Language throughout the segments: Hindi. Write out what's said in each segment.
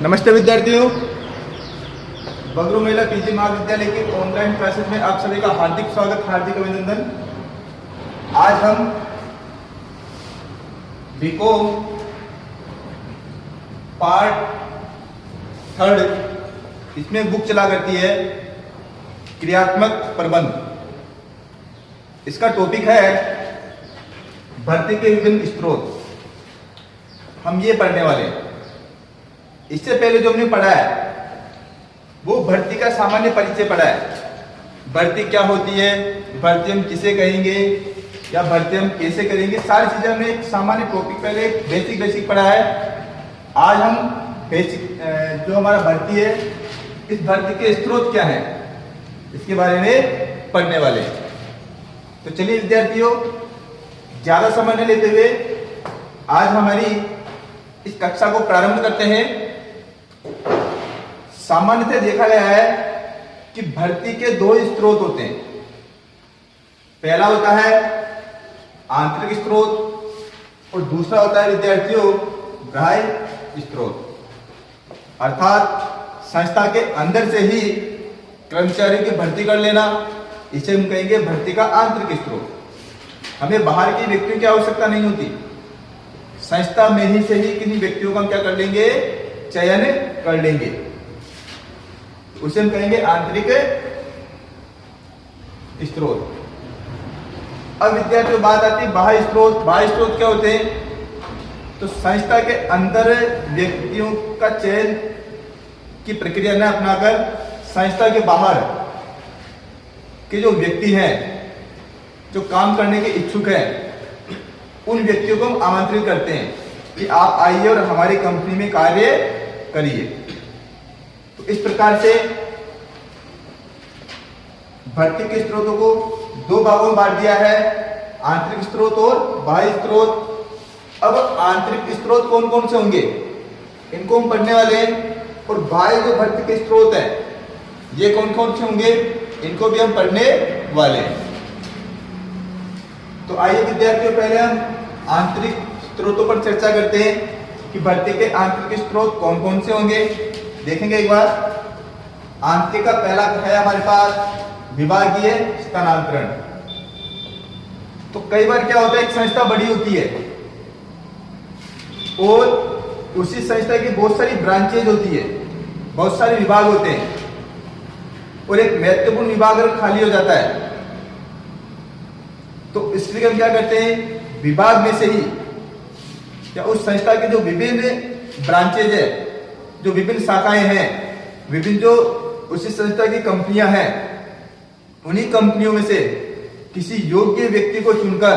नमस्ते विद्यार्थियों, बगरू महिला पीजी महाविद्यालय के ऑनलाइन क्लासेस में आप सभी का हार्दिक स्वागत, हार्दिक अभिनंदन। आज हम बीकॉम पार्ट 3 इसमें बुक चला करती है क्रियात्मक प्रबंध। इसका टॉपिक है भर्ती के विभिन्न स्रोत। हम ये पढ़ने वाले हैं। इससे पहले जो हमने पढ़ा है वो भर्ती का सामान्य परिचय पढ़ा है। भर्ती क्या होती है, भर्ती हम किसे कहेंगे या भर्ती हम कैसे करेंगे, सारी चीजें हमने एक सामान्य टॉपिक पहले बेसिक पढ़ा है। आज हम बेसिक जो हमारा भर्ती है, इस भर्ती के स्रोत क्या है इसके बारे में पढ़ने वाले हैं। तो चलिए विद्यार्थियों, ज्यादा समय न लेते हुए आज हमारी इस कक्षा को प्रारंभ करते हैं। सामान्यतः देखा गया है कि भर्ती के दो स्रोत होते हैं। पहला होता है आंतरिक स्रोत और दूसरा होता है विद्यार्थियों बाह्य स्रोत, अर्थात संस्था के अंदर से ही कर्मचारी की भर्ती कर लेना, इसे हम कहेंगे भर्ती का आंतरिक स्रोत। हमें बाहर के व्यक्तियों की आवश्यकता नहीं होती, संस्था में ही से ही किन्हीं व्यक्तियों का हम क्या कर लेंगे, चयन कर लेंगे, उसे हम कहेंगे आंतरिक स्रोत। अब विद्यार्थियों बात आती है बाह्य स्रोत। बाह्य स्रोत क्या होते हैं? तो संस्था के अंदर व्यक्तियों का चयन की प्रक्रिया न अपनाकर संस्था के बाहर के जो व्यक्ति हैं, जो काम करने के इच्छुक हैं, उन व्यक्तियों को हम आमंत्रित करते हैं कि आप आइए और हमारी कंपनी में कार्य करिए। तो इस प्रकार से भर्ती के स्रोतों को दो भागों में बांट दिया है, आंतरिक स्रोत और बाह्य स्रोत। अब आंतरिक स्रोत कौन कौन से होंगे इनको हम पढ़ने वाले हैं, और बाह्य जो भर्ती के स्रोत है ये कौन कौन से होंगे इनको भी हम पढ़ने वाले हैं। तो आइए विद्यार्थियों, पहले हम आंतरिक स्रोतों पर चर्चा करते हैं कि भर्ती के आंतरिक स्रोत कौन कौन से होंगे। देखेंगे एक बार। आंतरिक का पहला है हमारे पास विभागीय स्थानांतरण। तो कई बार क्या होता है, एक संस्था बड़ी होती है और उसी संस्था की बहुत सारी ब्रांचेज होती है, बहुत सारे विभाग होते हैं, और एक महत्वपूर्ण विभाग अगर खाली हो जाता है तो इसलिए हम क्या करते हैं, विभाग में से ही या उस संस्था के जो विभिन्न ब्रांचेज है, जो विभिन्न शाखाएं हैं, विभिन्न जो उसी संस्था की कंपनियां हैं, उन्हीं कंपनियों में से किसी योग्य व्यक्ति को चुनकर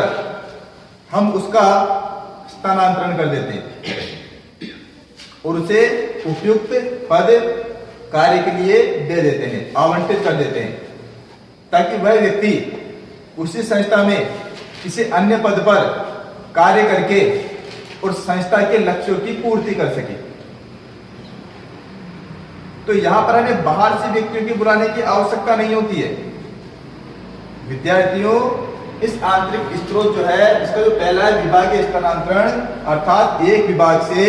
हम उसका स्थानांतरण कर देते हैं और उसे उपयुक्त पद कार्य के लिए दे देते हैं, आवंटित कर देते हैं, ताकि वह व्यक्ति उसी संस्था में किसी अन्य पद पर कार्य करके और संस्था के लक्ष्यों की पूर्ति कर सके। तो यहां पर हमें बाहर से व्यक्तियों की बुलाने की आवश्यकता नहीं होती है। विद्यार्थियों, इस आंतरिक स्रोत जो है, इसका जो पहला है विभागीय स्थानांतरण, अर्थात एक विभाग से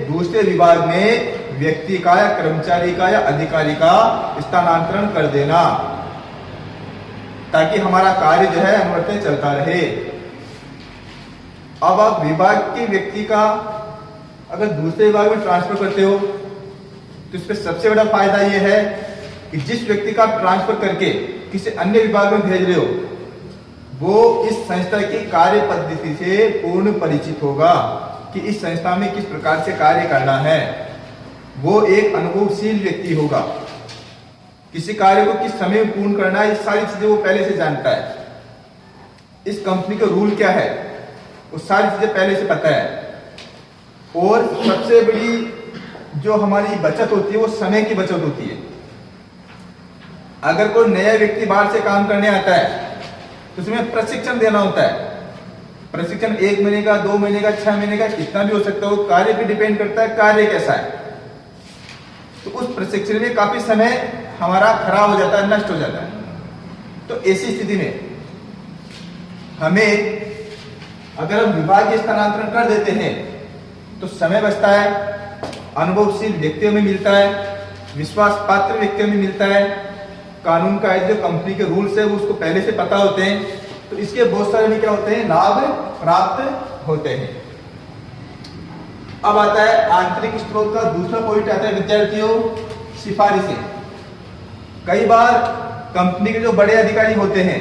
दूसरे विभाग में व्यक्ति का या कर्मचारी का या अधिकारी का स्थानांतरण कर देना, ताकि हमारा कार्य जो है अनवरत चलता रहे। अब आप विभाग के व्यक्ति का अगर दूसरे विभाग में ट्रांसफर करते हो तो इसमें सबसे बड़ा फायदा यह है कि जिस व्यक्ति का आप ट्रांसफर करके किसी अन्य विभाग में भेज रहे हो, वो इस संस्था की कार्य पद्धति से पूर्ण परिचित होगा कि इस संस्था में किस प्रकार से कार्य करना है। वो एक अनुभवशील व्यक्ति होगा, किसी कार्य को किस समय में पूर्ण करना है, ये सारी चीजें वो पहले से जानता है। इस कंपनी का रूल क्या है वो सारी चीजें पहले से पता है। और सबसे बड़ी जो हमारी बचत होती है वो समय की बचत होती है। अगर कोई नया व्यक्ति बाहर से काम करने आता है तो उसमें प्रशिक्षण देना होता है। प्रशिक्षण 1 महीने का, 2 महीने का, 6 महीने का, कितना भी हो सकता है, वो कार्य पे डिपेंड करता है, कार्य कैसा है। तो उस प्रशिक्षण में काफी समय हमारा खराब हो जाता है, नष्ट हो जाता है। तो ऐसी स्थिति में हमें अगर हम विभागीय स्थानांतरण कर देते हैं तो समय बचता है, अनुभवशील व्यक्तियों में मिलता है, विश्वास पात्र व्यक्तियों में मिलता है, कानून का जो कंपनी के रूल्स है वो उसको पहले से पता होते हैं, तो इसके बहुत सारे में क्या होते हैं, लाभ प्राप्त होते हैं। अब आता है आंतरिक स्रोत का दूसरा पॉइंट आता है विद्यार्थियों, सिफारिशें। कई बार कंपनी के जो बड़े अधिकारी होते हैं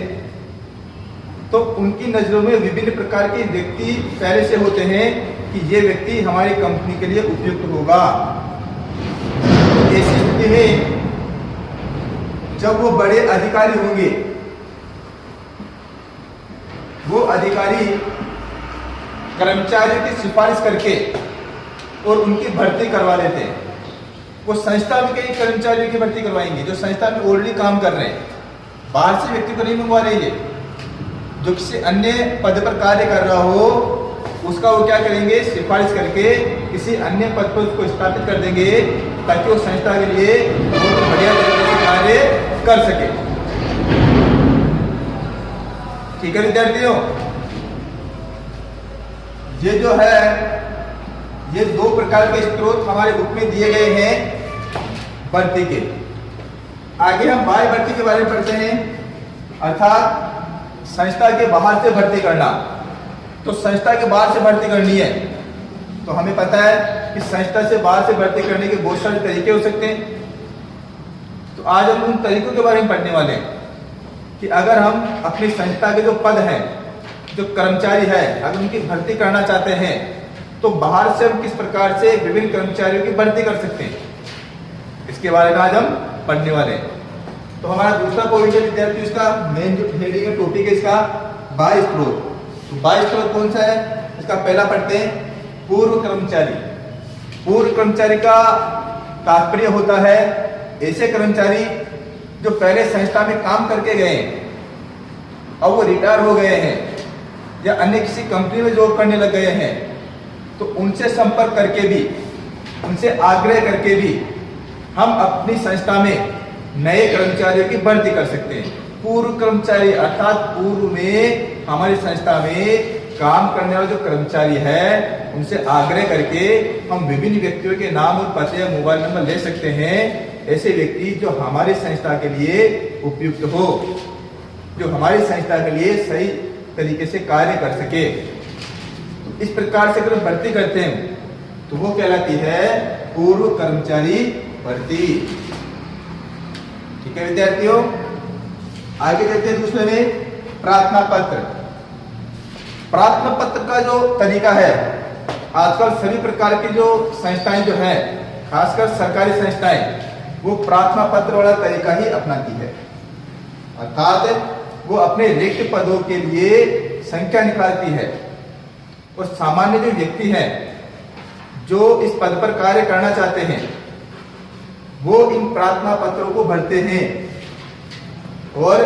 तो उनकी नजरों में विभिन्न प्रकार के व्यक्ति पहले से होते हैं कि ये व्यक्ति हमारी कंपनी के लिए उपयुक्त होगा। ऐसी स्थिति में जब वो बड़े अधिकारी होंगे, वो अधिकारी कर्मचारियों की सिफारिश करके और उनकी भर्ती करवा लेते हैं। वो संस्था में कई कर्मचारियों की भर्ती करवाएंगे जो संस्था में ऑलरेडी काम कर रहे हैं, बाहर से व्यक्ति को नहीं मंगवा रहे हैं। जो किसी अन्य पद पर कार्य कर रहा हो उसका वो क्या करेंगे, सिफारिश करके किसी अन्य पद पर उसको स्थापित कर देंगे ताकि वो संस्था के लिए बहुत बढ़िया तरीके से कार्य कर सके। ठीक है विद्यार्थियों, ये जो है ये दो प्रकार के स्रोत हमारे बुक में दिए गए हैं भर्ती के। आगे हम बाह्य भर्ती के बारे में पढ़ते हैं, अर्थात संस्था के बाहर से भर्ती करना। तो संस्था के बाहर से भर्ती करनी है तो हमें पता है कि संस्था से बाहर से भर्ती करने के बहुत सारे तरीके हो सकते हैं। तो आज हम उन तरीकों के बारे में पढ़ने वाले हैं कि अगर हम अपनी संस्था के जो पद हैं, जो कर्मचारी है, अगर उनकी भर्ती करना चाहते हैं तो बाहर से हम किस प्रकार से विभिन्न कर्मचारियों की भर्ती कर सकते हैं, इसके बारे में आज हम पढ़ने वाले हैं। तो हमारा दूसरा पॉइंट है विद्यार्थी, इसका मेन जो हेडिंग है, टॉपिक है इसका बाह्य स्रोत। तो बाह्य स्रोत कौन सा है, इसका पहला पढ़ते हैं, पूर्व कर्मचारी। पूर्व कर्मचारी का तात्पर्य होता है ऐसे कर्मचारी जो पहले संस्था में काम करके गए अब वो रिटायर हो गए हैं या अन्य किसी कंपनी में जॉब करने लग गए हैं, तो उनसे संपर्क करके भी, उनसे आग्रह करके भी हम अपनी संस्था में नए कर्मचारियों की भर्ती कर सकते हैं। पूर्व कर्मचारी अर्थात पूर्व में हमारी संस्था में काम करने वाले जो कर्मचारी है उनसे आग्रह करके हम विभिन्न व्यक्तियों के नाम और पते या मोबाइल नंबर ले सकते हैं। ऐसे व्यक्ति जो हमारी संस्था के लिए उपयुक्त हो, जो हमारी संस्था के लिए सही तरीके से कार्य कर सके। तो इस प्रकार से अगर भर्ती करते हैं तो वो कहलाती है पूर्व कर्मचारी भर्ती। ठीक है विद्यार्थियों, आगे देखते हैं दूसरे में प्रार्थना पत्र। प्रार्थना पत्र का जो तरीका है, आजकल सभी प्रकार की जो संस्थाएं जो है, खासकर सरकारी संस्थाएं, वो प्रार्थना पत्र वाला तरीका ही अपनाती है। अर्थात वो अपने रिक्त पदों के लिए संख्या निकालती है और सामान्य जो व्यक्ति हैं जो इस पद पर कार्य करना चाहते हैं वो इन प्रार्थना पत्रों को भरते हैं और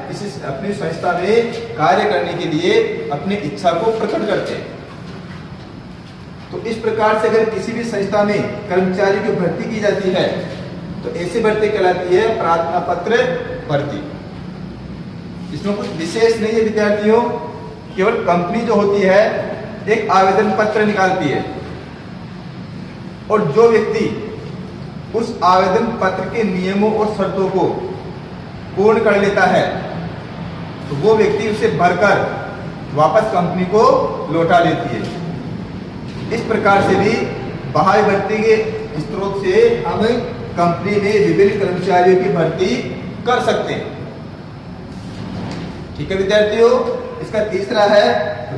किसी अपनी संस्था में कार्य करने के लिए अपनी इच्छा को प्रकट करते हैं। तो इस प्रकार से अगर किसी भी संस्था में कर्मचारी की भर्ती की जाती है तो ऐसी भर्ती कहलाती है प्रार्थना पत्र भर्ती। इसमें कुछ विशेष नहीं है विद्यार्थियों, केवल कंपनी जो होती है एक आवेदन पत्र निकालती है और जो व्यक्ति उस आवेदन पत्र के नियमों और शर्तों को पूर्ण कर लेता है तो वो व्यक्ति उसे भरकर वापस कंपनी को लौटा लेती है। इस प्रकार से भी बाह्य भर्ती के स्रोत से हम कंपनी में विभिन्न कर्मचारियों की भर्ती कर सकते हैं। ठीक है विद्यार्थियों, इसका तीसरा है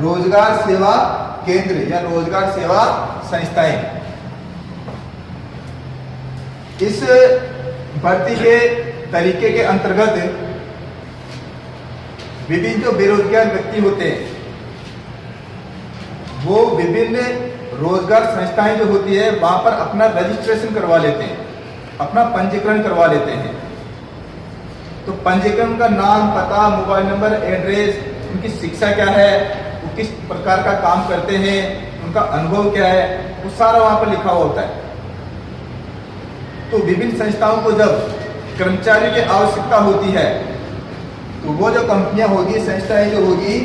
रोजगार सेवा केंद्र या रोजगार सेवा संस्थाएं। इस भर्ती के तरीके के अंतर्गत विभिन्न जो बेरोजगार व्यक्ति होते हैं वो विभिन्न रोजगार संस्थाएं जो होती है वहां पर अपना रजिस्ट्रेशन करवा लेते हैं, अपना पंजीकरण करवा लेते हैं। तो पंजीकरण का नाम, पता, मोबाइल नंबर, एड्रेस, उनकी शिक्षा क्या है, वो किस प्रकार का काम करते हैं, उनका अनुभव क्या है, वो सारा वहां पर लिखा हुआ होता है। तो विभिन्न संस्थाओं को जब कर्मचारी की आवश्यकता होती है तो वो जो कंपनियां होगी, संस्थाएं जो होगी,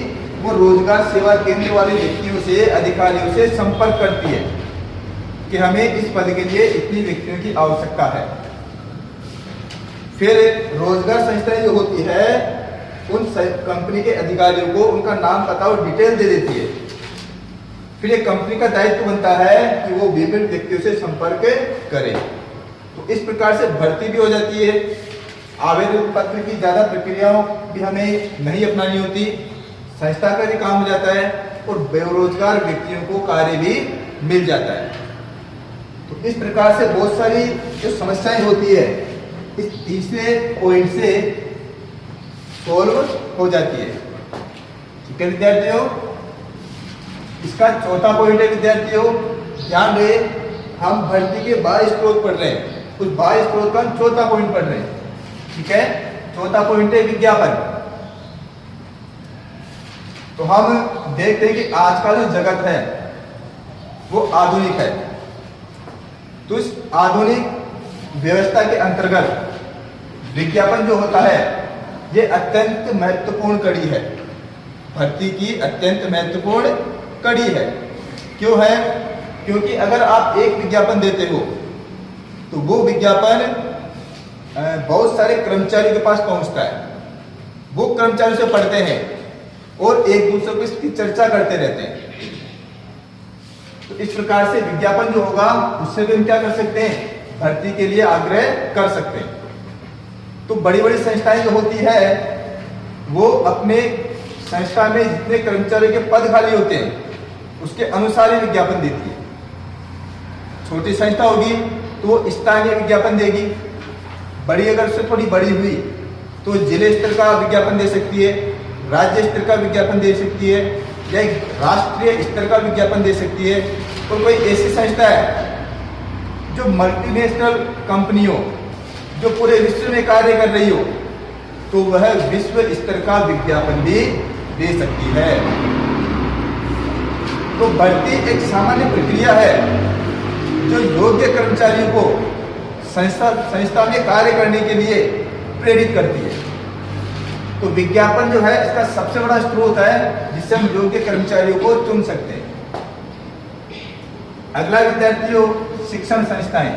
वो रोजगार सेवा केंद्र वाले व्यक्तियों से, अधिकारियों से संपर्क करती है कि हमें इस पद के लिए इतनी व्यक्तियों की आवश्यकता है। फिर रोजगार संस्थाएं जो होती है उन कंपनी के अधिकारियों को उनका नाम पता और डिटेल दे देती है। फिर ये कंपनी का दायित्व बनता है कि वो विभिन्न व्यक्तियों से संपर्क करे। तो इस प्रकार से भर्ती भी हो जाती है। आवेदन पत्र की ज्यादा प्रक्रियाओं भी हमें नहीं अपनानी होती, संस्था का भी काम हो जाता है और बेरोजगार व्यक्तियों को कार्य भी मिल जाता है। तो इस प्रकार से बहुत सारी जो समस्याएं होती है इस तीसरे पॉइंट से सॉल्व हो जाती है। ठीक है विद्यार्थियों, इसका चौथा पॉइंट है विद्यार्थियों, ध्यान रहे हम भर्ती के बाह्य स्रोत पढ़ रहे हैं, उस बाह्य स्रोत का हम चौथा पॉइंट पढ़ रहे हैं। ठीक है, चौथा पॉइंट है विज्ञापन। तो हम देखते हैं कि आज का जो जगत है वो आधुनिक है। तो इस आधुनिक व्यवस्था के अंतर्गत विज्ञापन जो होता है ये अत्यंत महत्वपूर्ण कड़ी है, भर्ती की अत्यंत महत्वपूर्ण कड़ी है। क्यों है? क्योंकि अगर आप एक विज्ञापन देते हो तो वो विज्ञापन बहुत सारे कर्मचारियों के पास पहुंचता है, वो कर्मचारी से पढ़ते हैं और एक दूसरे को इसकी चर्चा करते रहते हैं। तो इस प्रकार से विज्ञापन जो होगा उससे भी हम क्या कर सकते हैं, भर्ती के लिए आग्रह कर सकते हैं। तो बड़ी बड़ी संस्थाएं जो होती है वो अपने संस्था में जितने कर्मचारियों के पद खाली होते हैं उसके अनुसार ही विज्ञापन देती है। छोटी संस्था होगी तो वो स्थानीय विज्ञापन देगी, बड़ी अगर से थोड़ी बड़ी हुई तो जिले स्तर का विज्ञापन दे सकती है, राज्य स्तर का विज्ञापन दे सकती है या एक राष्ट्रीय स्तर का विज्ञापन दे सकती है। और कोई ऐसी संस्था है जो मल्टीनेशनल कंपनी हो, जो पूरे विश्व में कार्य कर रही हो, तो वह विश्व स्तर का विज्ञापन भी दे सकती है। तो भर्ती एक सामान्य प्रक्रिया है जो योग्य कर्मचारियों को संस्था में कार्य करने के लिए प्रेरित करती है। तो विज्ञापन जो है इसका सबसे बड़ा स्रोत है जिससे हम योग्य कर्मचारियों को चुन सकते हैं। अगला विद्यार्थियों, शिक्षण संस्थाएं।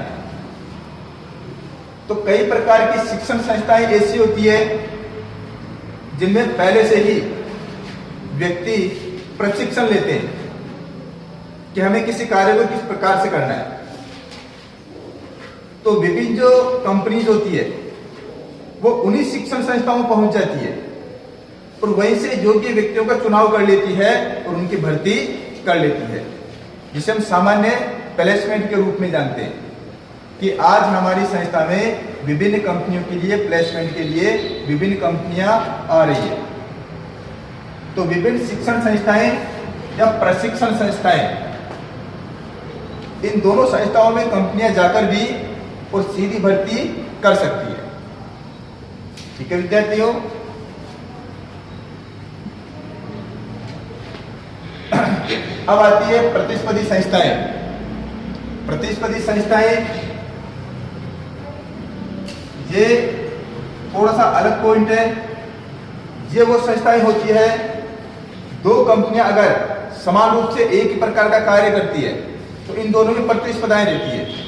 तो कई प्रकार की शिक्षण संस्थाएं ऐसी होती है जिनमें पहले से ही व्यक्ति प्रशिक्षण लेते हैं कि हमें किसी कार्य को किस प्रकार से करना है। तो विभिन्न जो कंपनीज होती है वो उन्हीं शिक्षण संस्थाओं में पहुंच जाती है और वहीं से योग्य व्यक्तियों का चुनाव कर लेती है और उनकी भर्ती कर लेती है, जिसे हम सामान्य प्लेसमेंट के रूप में जानते हैं कि आज हमारी संस्था में विभिन्न कंपनियों के लिए प्लेसमेंट के लिए विभिन्न कंपनियां आ रही है। तो विभिन्न शिक्षण संस्थाएं या प्रशिक्षण संस्थाएं, इन दोनों संस्थाओं में कंपनियां जाकर भी और सीधी भर्ती कर सकती है। ठीक है विद्यार्थियों, अब आती है प्रतिस्पर्धी संस्थाएं। प्रतिस्पर्धी संस्थाएं ये थोड़ा सा अलग पॉइंट है। ये वो संस्थाएं होती है, दो कंपनियां अगर समान रूप से एक ही प्रकार का कार्य करती है तो इन दोनों में प्रतिस्पर्धाएं रहती है।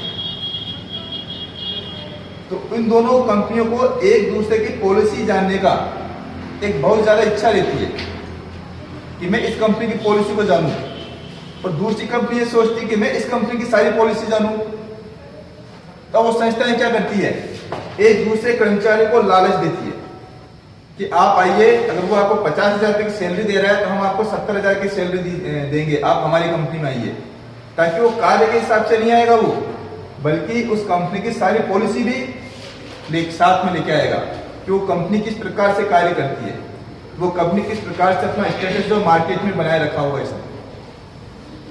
तो इन दोनों कंपनियों को एक दूसरे की पॉलिसी जानने का एक बहुत ज्यादा इच्छा रहती है कि मैं इस कंपनी की पॉलिसी को जानूं, और दूसरी कंपनी ये सोचती है कि मैं इस कंपनी की सारी पॉलिसी जानूं। तो वो संस्थाएं क्या करती है, एक दूसरे कर्मचारी को लालच देती है कि आप आइए, अगर वो आपको 50,000 रुपये की सैलरी दे रहा है तो हम आपको 70,000 की सैलरी देंगे, आप हमारी कंपनी में आइए। ताकि वो कार्य के हिसाब से नहीं आएगा वो, बल्कि उस कंपनी की सारी पॉलिसी भी साथ में लेके आएगा कि वो कंपनी किस प्रकार से कार्य करती है, वो कंपनी किस प्रकार से अपना स्टेटस जो मार्केट में बनाए रखा हुआ है इसने।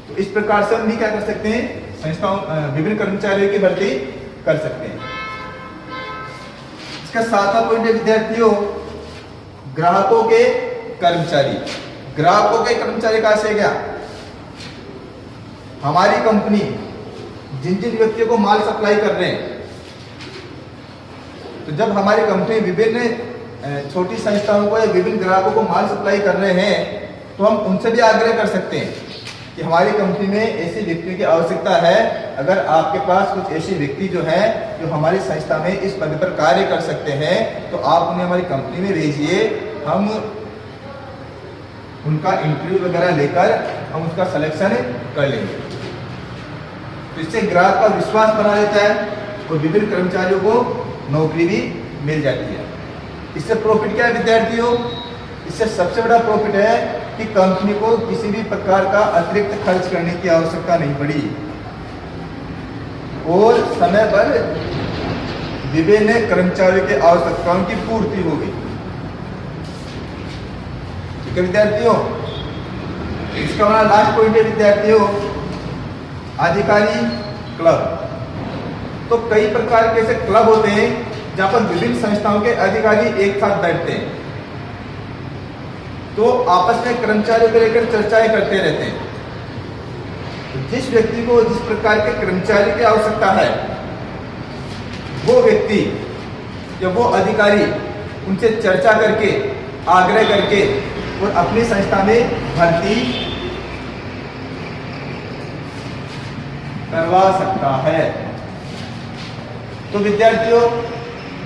तो इस प्रकार से हम भी क्या कर सकते हैं, संस्थाओं विभिन्न कर्मचारियों की भर्ती कर सकते हैं। इसका सातवां पॉइंट है विद्यार्थियों, ग्राहकों के कर्मचारी। ग्राहकों के कर्मचारी कहां से गया, हमारी कंपनी जिन जिन व्यक्तियों को माल सप्लाई कर रहे हैं, तो जब हमारी कंपनी विभिन्न छोटी संस्थाओं को या विभिन्न ग्राहकों को माल सप्लाई कर रहे हैं तो हम उनसे भी आग्रह कर सकते हैं कि हमारी कंपनी में ऐसे व्यक्तियों की आवश्यकता है, अगर आपके पास कुछ ऐसे व्यक्ति जो है जो हमारी संस्था में इस पद पर कार्य कर सकते हैं तो आप उन्हें हमारी कंपनी में भेजिए। हम उनका इंटरव्यू वगैरह लेकर हम उसका सिलेक्शन कर लेंगे। तो इससे ग्राहक का विश्वास बना रहता है और विभिन्न कर्मचारियों को नौकरी भी मिल जाती है। इससे प्रॉफिट क्या है विद्यार्थियों? इससे सबसे बड़ा प्रॉफिट है कि कंपनी को किसी भी प्रकार का अतिरिक्त खर्च करने की आवश्यकता नहीं पड़ी और समय पर विभिन्न कर्मचारियों की आवश्यकताओं की पूर्ति होगी। ठीक है विद्यार्थियों, इसका हमारा लास्ट पॉइंट है विद्यार्थियों, अधिकारी क्लब। तो कई प्रकार के ऐसे क्लब होते हैं जहां पर विभिन्न संस्थाओं के अधिकारी एक साथ बैठते हैं, तो आपस में कर्मचारियों को लेकर चर्चाएं करते रहते हैं। जिस व्यक्ति को जिस प्रकार के कर्मचारी की आवश्यकता है, वो व्यक्ति या वो अधिकारी उनसे चर्चा करके, आग्रह करके और अपनी संस्था में भर्ती करवा सकता है। तो विद्यार्थियों,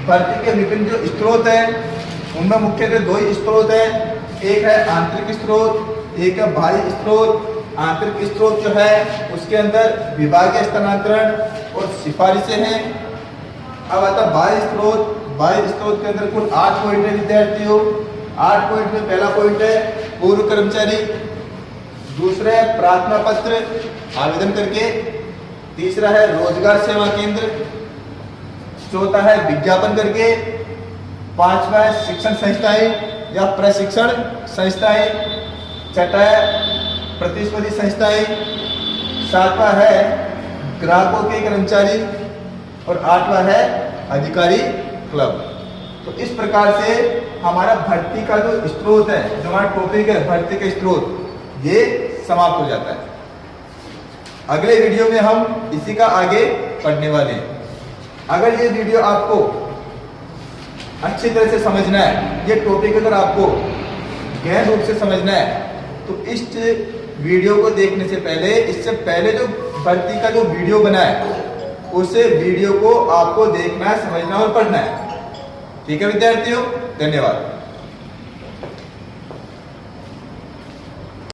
भर्ती के विभिन्न जो स्रोत हैं उनमें मुख्यतः दो ही स्रोत हैं। एक है आंतरिक स्रोत, एक है बाह्य स्रोत। आंतरिक स्रोत जो है उसके अंदर विभागीय स्थानांतरण और सिफारिशें हैं। अब आता बाह्य स्रोत। बाह्य स्रोत के अंदर कुल 8 पॉइंट है विद्यार्थियों। 8 पॉइंट में पहला पॉइंट है पूर्व कर्मचारी, दूसरा है प्रार्थना पत्र आवेदन करके, तीसरा है रोजगार सेवा केंद्र, चौथा है विज्ञापन करके, पांचवा है शिक्षण संस्थाएं या प्रशिक्षण संस्थाएं, छठा है प्रतिस्पर्धी संस्थाएं, सातवां है ग्राहकों के कर्मचारी और आठवां है अधिकारी क्लब। तो इस प्रकार से हमारा भर्ती का जो स्रोत है, जो हमारा टॉपिक है भर्ती का स्रोत, ये समाप्त हो जाता है। अगले वीडियो में हम इसी का आगे पढ़ने वाले हैं। अगर ये वीडियो आपको अच्छी तरह से समझना है, ये टॉपिक अगर आपको गहन रूप से समझना है, तो इस वीडियो को देखने से पहले, इससे पहले जो भर्ती का जो वीडियो बना है, उसे वीडियो को आपको देखना है, समझना और पढ़ना है। ठीक है विद्यार्थियों, धन्यवाद।